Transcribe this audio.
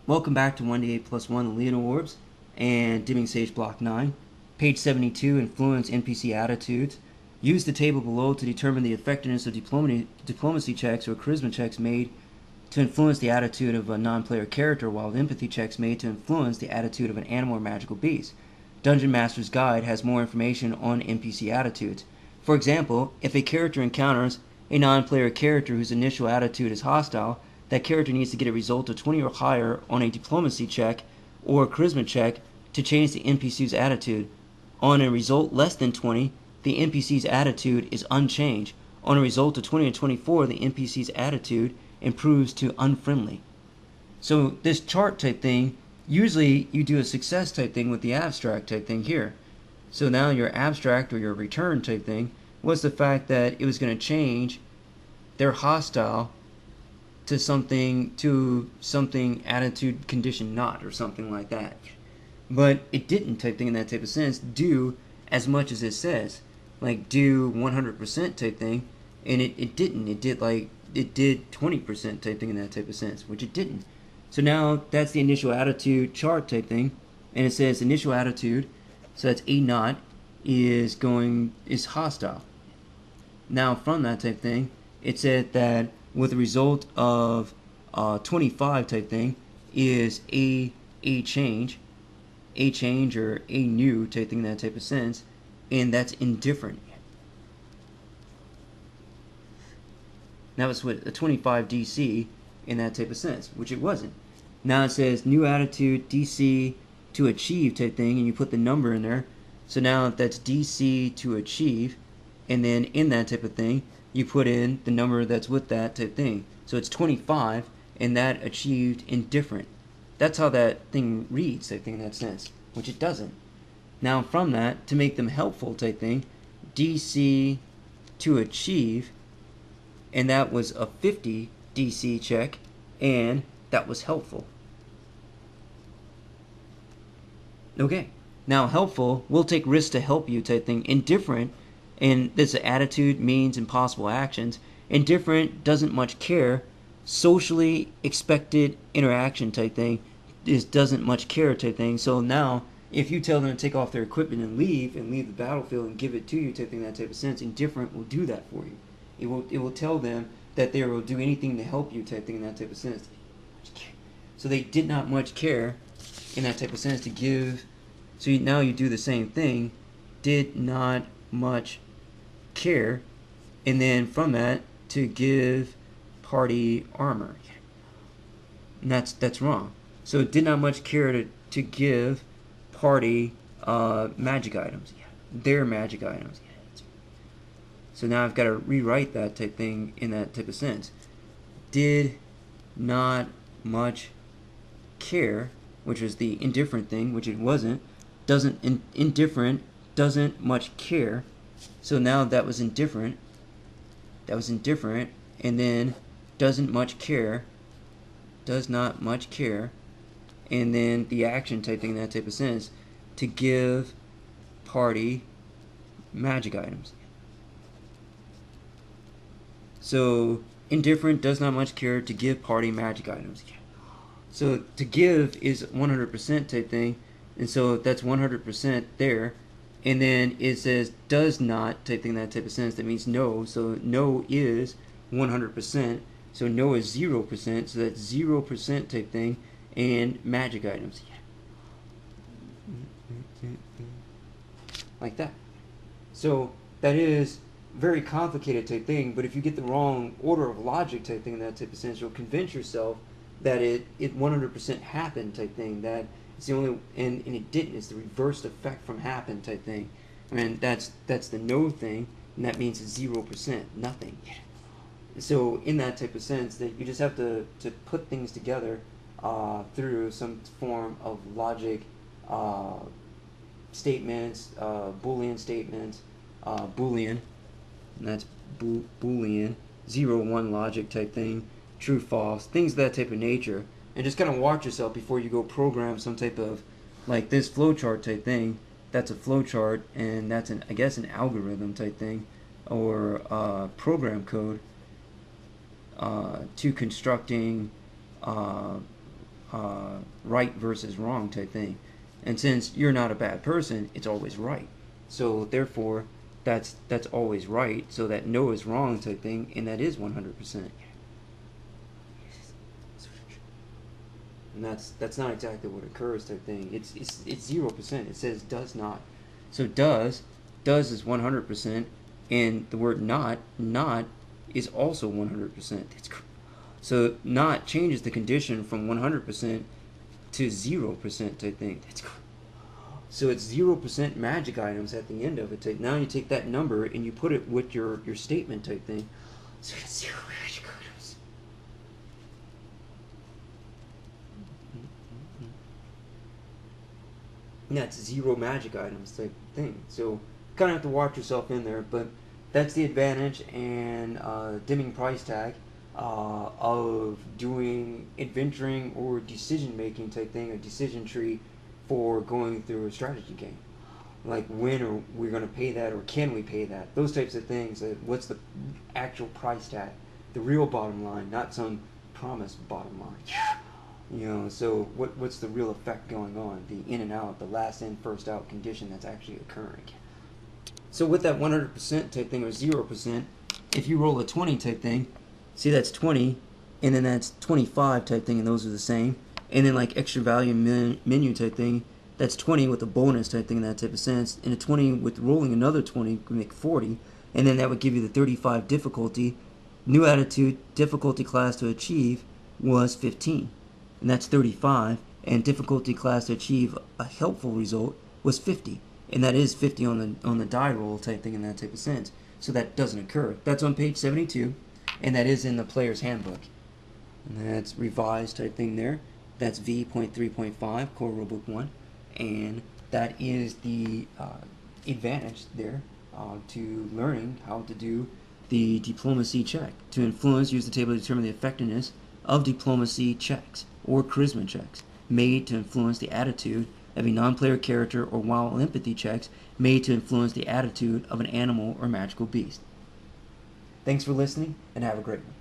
Welcome back to 1d8 plus 1 Leonor Orbs and Dimming Sage Block 9. Page 72, Influence NPC Attitudes. Use the table below to determine the effectiveness of diplomacy checks or charisma checks made to influence the attitude of a non-player character, while empathy checks made to influence the attitude of an animal or magical beast. Dungeon Master's Guide has more information on NPC attitudes. For example, if a character encounters a non-player character whose initial attitude is hostile, that character needs to get a result of 20 or higher on a diplomacy check or a charisma check to change the NPC's attitude. On a result less than 20, the NPC's attitude is unchanged. On a result of 20 or 24, the NPC's attitude improves to unfriendly. So this chart type thing, usually you do a success type thing with the abstract type thing here. So now your abstract or your return type thing was the fact that it was going to change their hostile to something attitude condition not, or something like that. But it didn't type thing in that type of sense do as much as it says, like do 100% type thing, and it didn't. It did 20% type thing in that type of sense, which it didn't. So now that's the initial attitude chart type thing, and it says initial attitude, so that's a not is hostile. Now from that type thing, it said that with a result of 25 type thing is a change or a new type thing in that type of sense, and that's indifferent. That was with a 25 DC in that type of sense, which it wasn't. Now it says new attitude DC to achieve type thing, and you put the number in there. So now that's DC to achieve, and then in that type of thing, you put in the number that's with that type thing. So it's 25, and that achieved indifferent. That's how that thing reads, type thing in that sense, which it doesn't. Now from that, to make them helpful type thing, DC to achieve, and that was a 50 DC check, and that was helpful. Okay, now helpful, we'll take risks to help you type thing. Indifferent, and this attitude, means, and possible actions. Indifferent, doesn't much care. Socially expected interaction type thing is doesn't much care type thing. So now, if you tell them to take off their equipment and leave the battlefield and give it to you type thing, that type of sense, indifferent will do that for you. It will tell them that they will do anything to help you type thing in that type of sense. So they did not much care in that type of sense to give. So now you do the same thing. Did not much care, and then from that to give party armor, and that's wrong. So it did not much care to give party magic items, their magic items. So now I've got to rewrite that type thing in that type of sense. Did not much care, which was the indifferent thing, which it wasn't. Indifferent doesn't much care. So now that was indifferent. And then doesn't much care. Does not much care. And then the action type thing in that type of sense, to give party magic items. So indifferent, does not much care, to give party magic items. So to give is 100% type thing, and so that's 100% there. And then it says does not type thing, that type of sense, that means no. So no is 100%. So no is 0%. So that's 0% type thing, and magic items. Like that. So that is very complicated type thing, but if you get the wrong order of logic type thing in that type of sense, you'll convince yourself that it 100% happened type thing, that it's the only, and it didn't. It's the reversed effect from happen type thing. I mean, that's the no thing, and that means it's 0%, nothing. So in that type of sense, that you just have to put things together through some form of logic, statements, Boolean statements, Boolean, and that's Boolean, 0-1 logic type thing, true, false, things of that type of nature. And just kind of watch yourself before you go program some type of, like this flowchart type thing. That's a flowchart, and that's I guess an algorithm type thing, or program code to constructing right versus wrong type thing. And since you're not a bad person, it's always right. So therefore, that's always right. So that no is wrong type thing, and that is 100%. And that's not exactly what occurs type thing. It's 0%. It says does not. So does is 100%, and the word not is also 100%. So not changes the condition from 100% to 0% type thing. So it's 0% magic items at the end of it. Now you take that number and you put it with your statement type thing. So it's 0 magic items. And that's 0 magic items type thing. So kind of have to watch yourself in there, but that's the advantage and dimming price tag of doing adventuring or decision making type thing, a decision tree for going through a strategy game. Like when are we going to pay that, or can we pay that? Those types of things. What's the actual price tag? The real bottom line, not some promised bottom line. So what's the real effect going on? The in and out, the last in, first out condition that's actually occurring. So with that 100% type thing or 0%, if you roll a 20 type thing, see that's 20, and then that's 25 type thing, and those are the same. And then like extra value menu type thing, that's 20 with a bonus type thing in that type of sense. And a 20 with rolling another 20 would make 40, and then that would give you the 35 difficulty. New attitude, difficulty class to achieve was 15, and that's 35. And difficulty class to achieve a helpful result was 50. And that is 50 on the die roll type thing in that type of sense. So that doesn't occur. That's on page 72, and that is in the player's handbook. And that's revised type thing there. That's V.3.5, Core Rulebook 1. And that is the advantage there to learning how to do the diplomacy check. To influence, use the table to determine the effectiveness of diplomacy checks or charisma checks made to influence the attitude of a non-player character, or wild empathy checks made to influence the attitude of an animal or magical beast. Thanks for listening, and have a great one.